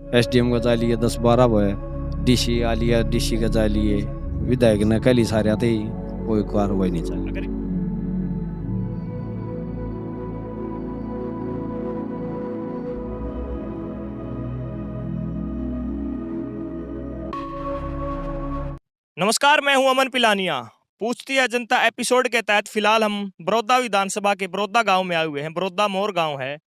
SDM का जाली है 10-12 वो है, डीसी आ लिया, डीसी का जाली है, विधायक ने कल ही सारे आते ही कोई कार्रवाई नहीं चल। अगर नमस्कार, मैं हूं अमन पिलानिया। पूछती है जनता एपिसोड के तहत फिलहाल हम बड़ौदा विधानसभा के बड़ौदा गांव में आए हुए हैं। बड़ौदा मोर गांव है।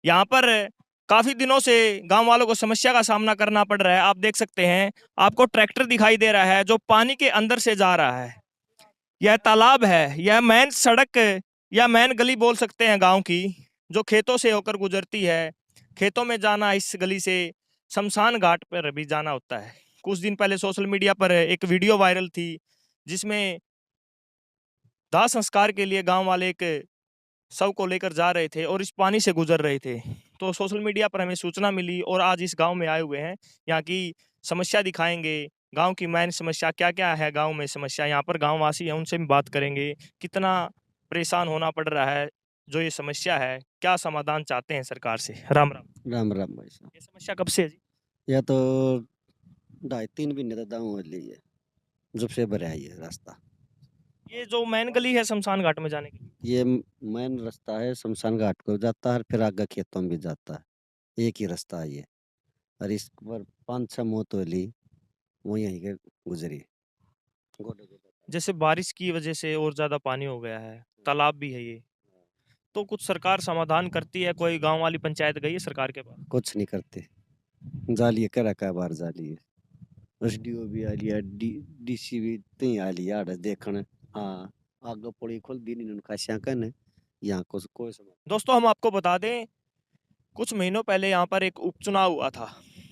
यहाँ पर काफी दिनों से गांव वालों को समस्या का सामना करना पड़ रहा है। आप देख सकते हैं, आपको ट्रैक्टर दिखाई दे रहा है जो पानी के अंदर से जा रहा है। यह तालाब है, यह मेन सड़क या मेन गली बोल सकते हैं गांव की, जो खेतों से होकर गुजरती है। खेतों में जाना इस गली से शमशान घाट पर भी जाना होता है। कुछ दिन पहले सोशल मीडिया पर एक वीडियो वायरल थी जिसमें दाह संस्कार के लिए गांव वाले एक शव को लेकर जा रहे थे और इस पानी से गुजर रहे थे। तो सोशल मीडिया पर हमें सूचना मिली और आज इस गांव में आए हुए हैं। यहाँ की समस्या दिखाएंगे, गांव की मेन समस्या क्या क्या है, गांव में समस्या, यहाँ पर गांव वासी हैं उनसे भी बात करेंगे कितना परेशान होना पड़ रहा है, जो ये समस्या है क्या समाधान चाहते हैं सरकार से। राम राम। राम राम भाई साहब। ये समस्या कब से है जी? या तो 2.5-3 महीने तो दाऊ वाली है, जब से भरा है ये रास्ता। ये जो मेन गली है शमशान घाट में जाने की, ये मेन रास्ता है, शमशान घाट को जाता है, फिर आगे खेतों में भी जाता है। एक ही रास्ता है ये। और इस पर 5-6 मौत हुई, वो यहीं के गुजरी। गोडे गोडे। जैसे बारिश की वजह से और ज्यादा पानी हो गया है, तालाब भी है ये, तो कुछ सरकार समाधान करती है? कोई गांव वाली पंचायत गई है सरकार के पास? कुछ नहीं करते। जाली है, करा का बार जाली है। एसडीओ भी आ लिया, डीसी भी तई आ लिया आड़े देखने। हाँ, आगे पड़ी खोल दी नहीं उनका श्यांकन। यहाँ को कोई समझ। दोस्तों, हम आपको बता दें, कुछ महीनों पहले यहाँ पर एक उपचुनाव हुआ था,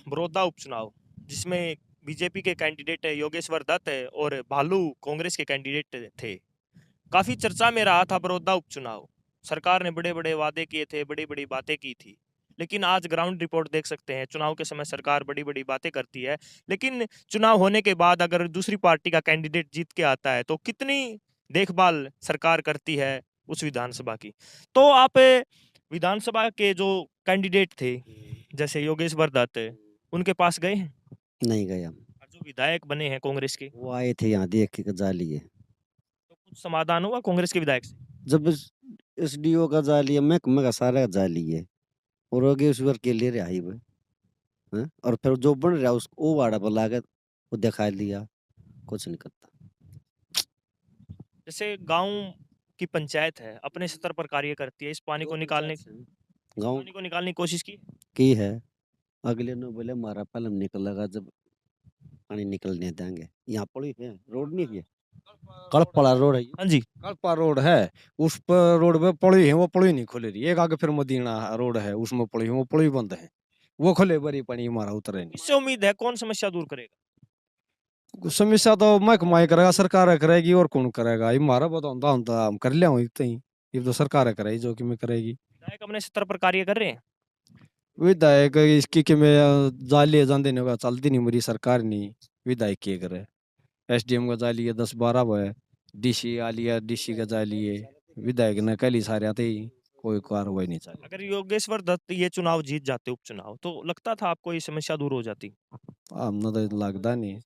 बड़ौदा उपचुनाव, जिसमें बीजेपी के कैंडिडेट योगेश्वर दत्त और भालू कांग्रेस के कैंडिडेट थे। काफी चर्चा में रहा था बड़ौदा उपचुनाव। सरकार ने बड़े बड़े वादे किए थे, बड़ी बड़ी बातें की थी, लेकिन आज ग्राउंड रिपोर्ट देख सकते हैं। चुनाव के समय सरकार बड़ी बड़ी बातें करती है, लेकिन चुनाव होने के बाद अगर दूसरी पार्टी का कैंडिडेट जीत के आता है तो कितनी देखभाल सरकार करती है उस विधानसभा की। तो आप विधानसभा के जो कैंडिडेट थे, जैसे योगेश्वर दत्त, उनके पास गए हैं? नहीं गए हम। और जो विधायक बने हैं कांग्रेस के, वो आए थे यहाँ देख के जाली है। तो कुछ समाधान हुआ कांग्रेस के विधायक से? जब एसडीओ का जाली है, महकमे का सारा जाली है, और योगेश्वर के लिए रहा वो। हैं? और फिर जो बन रहा उसको वो वाड़ा पर लागत वो दिखा दिया, कुछ नहीं करता। जैसे गांव की पंचायत है, अपने स्तर पर कार्य करती है, इस पानी दो को निकालने पंचायत से गाँव की कोशिश की। की है। अगले ने बोले हमारा पलम निकलेगा जब पानी निकलने देंगे। यहाँ पड़ी है रोड नहीं है, कड़पड़ा रोड है। हाँ जी। कल्पा रोड है, उस पर रोड पे पुली है, वो पुली नहीं खुल रही। एक आगे फिर मदीना रोड है, उसमें पुली है, वो पुली बंद है। वो खुले बरी पानी हमारा उतरे नहीं। इससे उम्मीद है कौन समस्या दूर करेगा? कुछ समस्या तो मैं कमाई करेगा, सरकार करेगी, और कौन करेगा? ये हमारा बताऊंगा हम तो हम कर लिया हूँ इतना ही। ये तो सरकार करेगी जो कि मैं करेगी। विधायक अपने स्तर पर कार्य कर रहे हैं? विधायक इसकी कि मैं जाली जान देने का चलती नहीं मेरी सरकार नहीं। विधायक के करे, एसडीएम का जाली है 10-12 वो है, डीसी आ लिया, डीसी का जाली है, विधायक ने कल ही सारे आते ही कोई कार्रवाई नहीं चली। अगर योगेश्वर दत्त ये चुनाव जीत जाते, उपचुनाव, तो लगता था आपको ये समस्या दूर हो जाती? हमने तो लगता नहीं।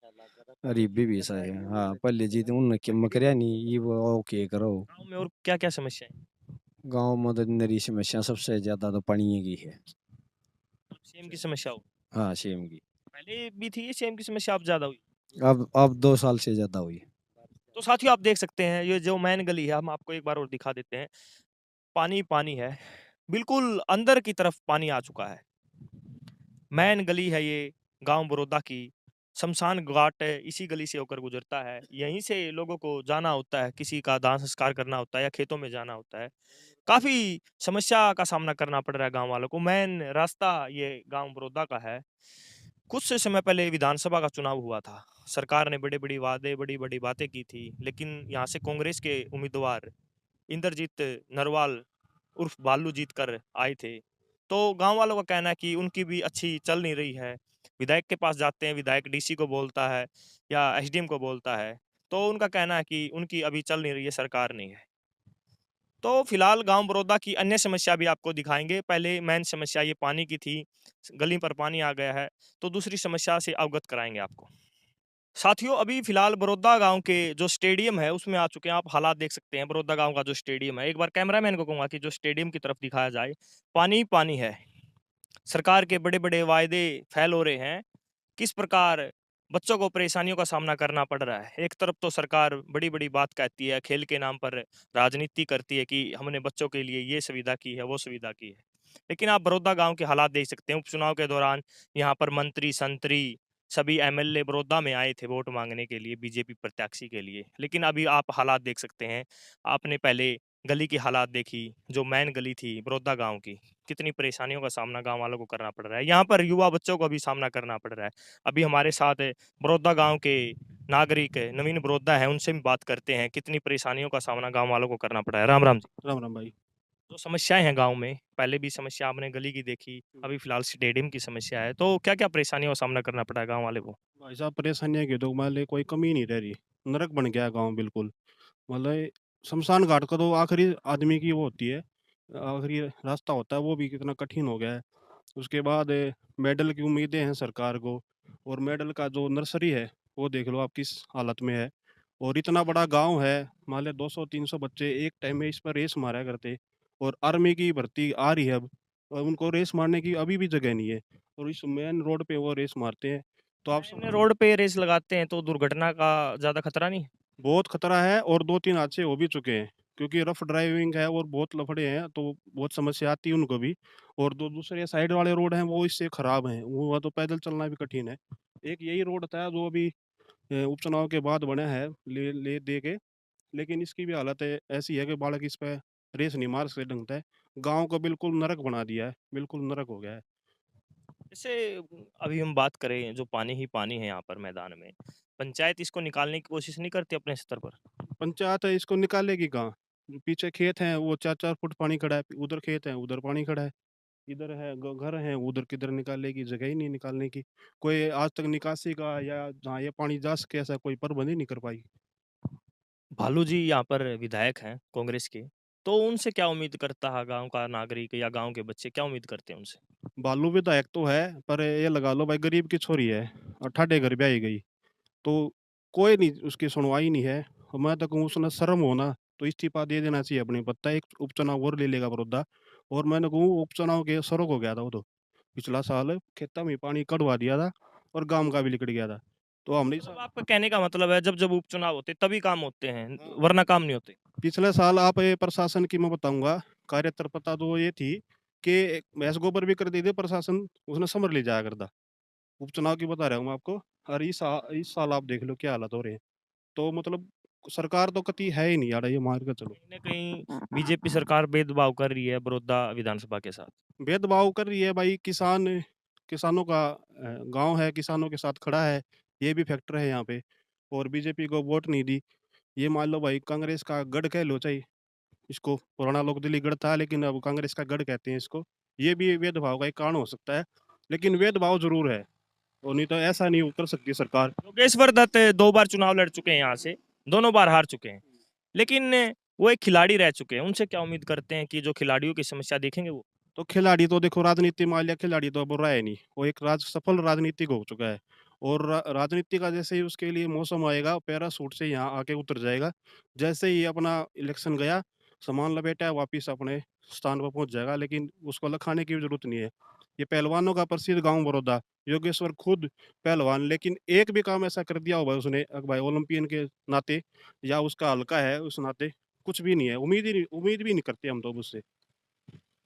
गरीबी भी सही है। हाँ, पहले जीत उन्होंने किम करया नहीं, ये वो ओके करो। गांव में और क्या क्या समस्या है? गांव में तो नरी समस्या सबसे ज्यादा तो पानी की है। सेम की समस्या हो? हाँ, सेम की। पहले भी थी ये सेम की समस्या, अब ज्यादा हुई? अब 2 साल से ज्यादा हुई। तो साथियों, आप देख सकते हैं ये जो मैन गली है, हम आपको एक बार और दिखा देते हैं। पानी पानी है, बिल्कुल अंदर की तरफ पानी आ चुका है। मैन गली है ये, गांव बड़ौदा की। शमशान घाट है, इसी गली से होकर गुजरता है। यहीं से लोगों को जाना होता है, किसी का दाह संस्कार करना होता है या खेतों में जाना होता है। काफी समस्या का सामना करना पड़ रहा है गांव वालों को। मेन रास्ता ये गांव बड़ौदा का है। कुछ से समय पहले विधानसभा का चुनाव हुआ था। सरकार ने बड़े बड़ी वादे, बड़ी बड़ी बातें की थी, लेकिन यहाँ से कांग्रेस के उम्मीदवार इंद्रजीत नरवाल उर्फ बालू जीत कर आए थे। तो गांव वालों का कहना है कि उनकी भी अच्छी चल नहीं रही है। विधायक के पास जाते हैं, विधायक डीसी को बोलता है या एसडीएम को बोलता है, तो उनका कहना है कि उनकी अभी चल नहीं रही है, सरकार नहीं है। तो फिलहाल गांव बड़ौदा की अन्य समस्या भी आपको दिखाएंगे। पहले मेन समस्या ये पानी की थी, गली पर पानी आ गया है, तो दूसरी समस्या से अवगत कराएंगे आपको। साथियों, अभी फिलहाल बड़ौदा गांव के जो स्टेडियम है उसमें आ चुके हैं। आप हालात देख सकते हैं बड़ौदा गांव का जो स्टेडियम है। एक बार कैमरामैन को कहूंगा कि जो स्टेडियम की तरफ दिखाया जाए, पानी ही पानी है। सरकार के बड़े बड़े वायदे फैल हो रहे हैं। किस प्रकार बच्चों को परेशानियों का सामना करना पड़ रहा है। एक तरफ तो सरकार बड़ी बड़ी बात कहती है, खेल के नाम पर राजनीति करती है कि हमने बच्चों के लिए ये सुविधा की है, वो सुविधा की है। लेकिन आप बड़ौदा गांव के हालात देख सकते हैं। उपचुनाव के दौरान यहाँ पर मंत्री संतरी सभी एमएलए बड़ौदा में आए थे वोट मांगने के लिए, बीजेपी प्रत्याशी के लिए। लेकिन अभी आप हालात देख सकते हैं। आपने पहले गली की हालात देखी, जो मेन गली थी बड़ौदा गांव की, कितनी परेशानियों का सामना गांव वालों को करना पड़ रहा है। यहाँ पर युवा बच्चों को भी सामना करना पड़ रहा है। अभी हमारे साथ बड़ौदा गांव के नागरिक नवीन बड़ौदा है, उनसे भी बात करते हैं कितनी परेशानियों का सामना गांव वालों को करना पड़ रहा है। राम राम जी। राम राम भाई। जो समस्याएं हैं गांव में, पहले भी समस्या आपने गली की देखी, अभी फिलहाल स्टेडियम की समस्या है, तो क्या क्या परेशानियों का सामना करना पड़ा है गाँव वाले को। भाई साहब परेशानियाँ की तो मान ले कोई कमी नहीं रह रही। नरक बन गया है गाँव बिल्कुल। मतलब शमशान घाट का तो आखिरी आदमी की वो होती है, आखिरी रास्ता होता है, वो भी कितना कठिन हो गया है। उसके बाद मेडल की उम्मीदें हैं सरकार को, और मेडल का जो नर्सरी है वो देख लो आप किस हालत में है। और इतना बड़ा गाँव है, मान ले 200-300 बच्चे एक टाइम में इस पर रेस मारा करते, और आर्मी की भर्ती आ रही है अब, और उनको रेस मारने की अभी भी जगह नहीं है, और इस मेन रोड पे वो रेस मारते हैं। तो आप इन रोड पे रेस लगाते हैं तो दुर्घटना का ज्यादा खतरा नहीं है? बहुत खतरा है, और 2-3 हादसे हो भी चुके हैं, क्योंकि रफ ड्राइविंग है और बहुत लफड़े हैं, तो बहुत समस्या आती है उनको भी। और जो दूसरे साइड वाले रोड हैं वो इससे खराब हैं, वो तो पैदल चलना भी कठिन है। एक यही रोड था जो अभी उपचुनाव के बाद बना है, ले ले दे के, लेकिन इसकी भी हालत ऐसी है कि बालक इस पे रेस नहीं मार सकते ढंग से। गाँव को बिल्कुल नरक बना दिया है, बिल्कुल नरक हो गया है। जैसे अभी हम बात करें, जो पानी ही पानी है यहाँ पर मैदान में, पंचायत इसको निकालने की कोशिश नहीं करती अपने स्तर पर? पंचायत है इसको निकालेगी कहाँ? जो पीछे खेत हैं वो 4-4 फुट पानी खड़ा है, उधर खेत है, उधर पानी खड़ा है। इधर है घर है, उधर किधर निकालेगी, जगह ही नहीं निकालने की। कोई आज तक निकासी का या जहाँ ये पानी जा सके ऐसा कोई प्रबंध ही नहीं कर पाई। भालू जी यहाँ पर विधायक हैं कांग्रेस के, तो उनसे क्या उम्मीद करता है गांव का नागरिक या गांव के बच्चे, क्या उम्मीद करते हैं उनसे? बालू विधायक तो है, पर ये लगा लो भाई गरीब की छोरी है और ठाडे घर ब्याही गई, तो कोई नहीं उसकी सुनवाई नहीं है। और मैं तो कहूँ उसने शर्म हो ना तो इस्तीफा दे देना चाहिए अपनी, पत्ता एक उपचुनाव और ले लेगा बड़ौदा। और मैंने कहूँ उपचुनाव के सड़क हो गया था वो तो, पिछला साल खेता में पानी कटवा दिया था, और गाँव का भी लिकड़ गया था। तो हमने मतलब आपका कहने का मतलब है जब जब उपचुनाव होते तभी काम होते हैं, वरना काम नहीं होते? पिछले साल आप ये प्रशासन की मैं बताऊँगा, कार्यतत्परता तो ये थी कि भैंस गोबर भी कर दी थी प्रशासन, उसने समझ ले जाया करता। उपचुनाव की बता रहा हूँ मैं आपको, और इस साल आप देख लो क्या हालत हो रहे हैं। तो मतलब सरकार तो कतई है ही नहीं यार, ये मान के चलो। कहीं न कहीं बीजेपी सरकार भेदभाव कर रही है बड़ौदा विधानसभा के साथ। भेदभाव कर रही है भाई, किसानों का गाँव है, किसानों के साथ खड़ा है, ये भी फैक्टर है यहाँ पे। और बीजेपी को वोट नहीं दी, ये मान लो भाई कांग्रेस का गढ़ कह लो चाहे इसको, पुराना लोकदली गढ़ था लेकिन अब कांग्रेस का गढ़ कहते हैं इसको। ये भी भेदभाव का एक कारण हो सकता है, लेकिन भेदभाव ज़रूर है, और नहीं तो ऐसा नहीं कर सकती सरकार। योगेश्वर दत्त 2 बार चुनाव लड़ चुके हैं यहाँ से, दोनों बार हार चुके हैं। लेकिन वो एक खिलाड़ी रह चुके हैं, उनसे क्या उम्मीद करते हैं कि जो खिलाड़ियों की समस्या देखेंगे वो? तो खिलाड़ी तो देखो राजनीति मान लिया, खिलाड़ी तो अब रहा है नहीं, वो एक सफल राजनीतिक हो चुका है। और राजनीति का जैसे ही उसके लिए मौसम आएगा, पैराशूट से यहाँ आके उतर जाएगा। जैसे ही अपना इलेक्शन गया, सामान लपेटा है, वापिस अपने स्थान पर पहुंच जाएगा, लेकिन उसको लखाने की भी जरूरत नहीं है। ये पहलवानों का प्रसिद्ध गांव बड़ौदा, योगेश्वर खुद पहलवान, लेकिन एक भी काम ऐसा कर दिया होगा उसने भाई ओलंपियन के नाते, या उसका हल्का है उस नाते, कुछ भी नहीं है। उम्मीद भी नहीं करते हम तो उससे।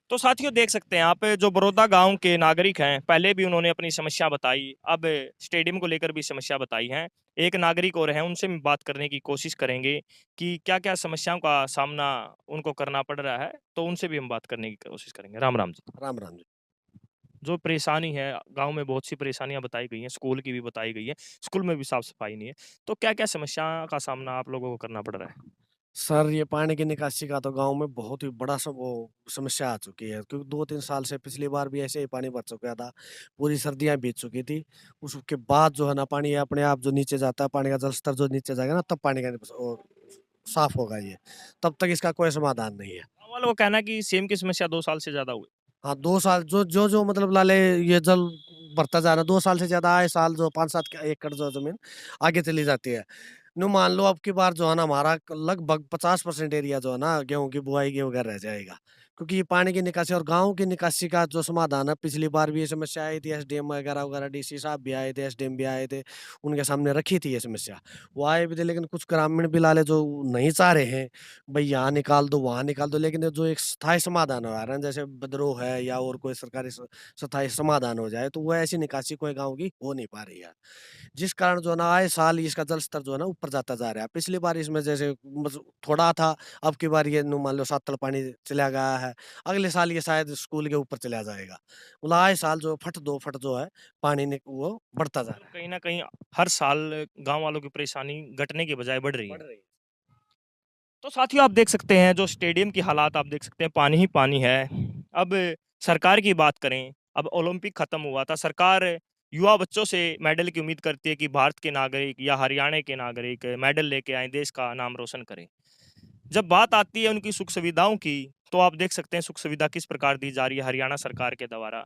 तो साथियों देख सकते हैं आप, जो बड़ौदा गांव के नागरिक हैं, पहले भी उन्होंने अपनी समस्या बताई, अब स्टेडियम को लेकर भी समस्या बताई है। एक नागरिक और हैं, उनसे भी बात करने की कोशिश करेंगे कि क्या-क्या समस्याओं का सामना उनको करना पड़ रहा है, तो उनसे भी हम बात करने की कोशिश करेंगे। राम, राम जी। राम राम जी। जो परेशानी है, गाँव में बहुत सी परेशानियाँ बताई गई हैं, स्कूल की भी बताई गई है, स्कूल में भी साफ-सफाई नहीं है। तो क्या-क्या समस्या का सामना आप लोगों को करना पड़ रहा है? सर, ये पानी की निकासी का तो गाँव में बहुत ही बड़ा वो समस्या आ चुकी है, क्योंकि 2-3 साल से पिछली बार भी ऐसे ही पानी भर चुका था। पूरी सर्दियाँ बीत चुकी थी। उसके बाद जो है ना पानी अपने आप जो नीचे जाता है, पानी का जल स्तर जो नीचे जाएगा ना तब पानी का साफ होगा ये, तब तक इसका कोई समाधान नहीं है। गाँव वालों का कहना है कि सेम की समस्या 2 साल से ज़्यादा हुई। हाँ, 2 साल जो मतलब लाले ये जल बढ़ता जा रहा है, 2 साल से ज़्यादा आए साल जो 5-7 एकड़ जो ज़मीन आगे चली जाती है। नु मान लो अब की बार जो है ना हमारा लगभग 50% एरिया जो है ना गेहूँ की बुआई के बगैर रह जाएगा। क्योंकि ये पानी की निकासी और गाँव की निकासी का जो समाधान है, पिछली बार भी ये समस्या आई थी, एसडीएम वगैरह डीसी साहब भी आए थे, एसडीएम भी आए थे, उनके सामने रखी थी ये समस्या। वो आए भी थे लेकिन कुछ ग्रामीण भी लाले जो नहीं चाह रहे हैं, भई यहाँ निकाल दो, वहाँ निकाल दो, लेकिन ये जो एक स्थायी समाधान आ रहा है, जैसे विद्रोह है या और कोई सरकारी स्थायी समाधान हो जाए, तो वो ऐसी निकासी कोई गाँव की हो नहीं पा रही है। जिस कारण जो है ना आए साल इसका जल स्तर जो है ना ऊपर जाता जा रहा है। पिछली बार इसमें जैसे थोड़ा था, अब की बार ये नु मान लो 7 तल पानी चला गया है। अगले साल ये शायद स्कूल के ऊपर चला जाएगा। मतलब आए साल जो फट 2 फट जो है पानी ने वो बढ़ता जा रहा मतलब कहीं न कहीं हर साल गाँव वालों की परेशानी घटने के बजाय बढ़ रही है। है। तो साथियों आप देख सकते हैं जो स्टेडियम की हालात आप देख सकते हैं पानी ही पानी है। अब सरकार की बात करें, अब ओलंपिक खत्म हुआ था, सरकार युवा बच्चों से मेडल की उम्मीद करती है कि भारत के नागरिक या हरियाणा के नागरिक मेडल लेके आएँ, देश का नाम रोशन करें। जब बात आती है उनकी सुख सुविधाओं की, तो आप देख सकते हैं सुख सुविधा किस प्रकार दी जा रही है हरियाणा सरकार के द्वारा।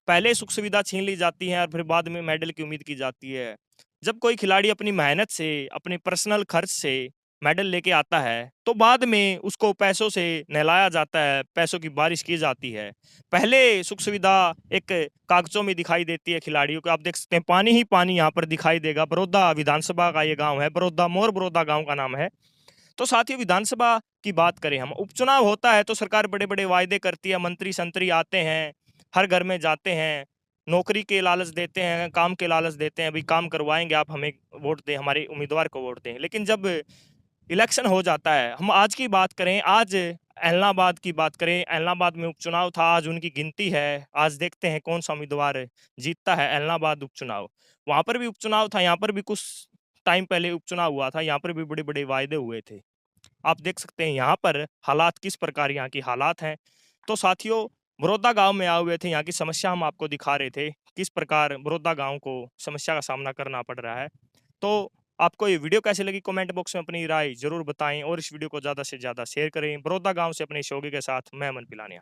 पहले सुख सुविधा छीन ली जाती है और फिर बाद में मेडल की उम्मीद की जाती है। जब कोई खिलाड़ी अपनी मेहनत से, अपने पर्सनल खर्च से मेडल लेके आता है, तो बाद में उसको पैसों से नहलाया जाता है, पैसों की बारिश की जाती है। पहले सुख सुविधा एक कागज़ों में दिखाई देती है खिलाड़ियों को, आप देख सकते हैं पानी ही पानी यहाँ पर दिखाई देगा। बड़ौदा विधानसभा का ये गाँव है, बड़ौदा मोर बड़ौदा गाँव का नाम है। तो साथियों विधानसभा की बात करें हम, उपचुनाव होता है तो सरकार बड़े-बड़े वायदे करती है, मंत्री-संतरी आते हैं, हर घर में जाते हैं, नौकरी के लालच देते हैं, काम के लालच देते हैं, अभी काम करवाएँगे आप हमें वोट दें, हमारे उम्मीदवार को वोट दें। लेकिन जब इलेक्शन हो जाता है, हम आज की बात करें, आज ऐलनाबाद की बात करें, ऐलनाबाद में उपचुनाव था, आज उनकी गिनती है, आज देखते हैं कौन-सा उम्मीदवार जीतता है ऐलनाबाद उपचुनाव। वहाँ पर भी उपचुनाव था, यहाँ पर भी कुछ टाइम पहले उपचुनाव हुआ था, यहाँ पर भी बड़े-बड़े वायदे हुए थे। आप देख सकते हैं यहाँ पर हालात किस प्रकार यहाँ की हालात हैं। तो साथियों बड़ौदा गाँव में आए हुए थे, यहाँ की समस्या हम आपको दिखा रहे थे, किस प्रकार बड़ौदा गाँव को समस्या का सामना करना पड़ रहा है। तो आपको ये वीडियो कैसी लगी कमेंट बॉक्स में अपनी राय ज़रूर बताएँ और इस वीडियो को ज़्यादा से ज़्यादा शेयर करें। बड़ौदा गाँव से अपने शोगे के साथ मैं अमन पिलानिया।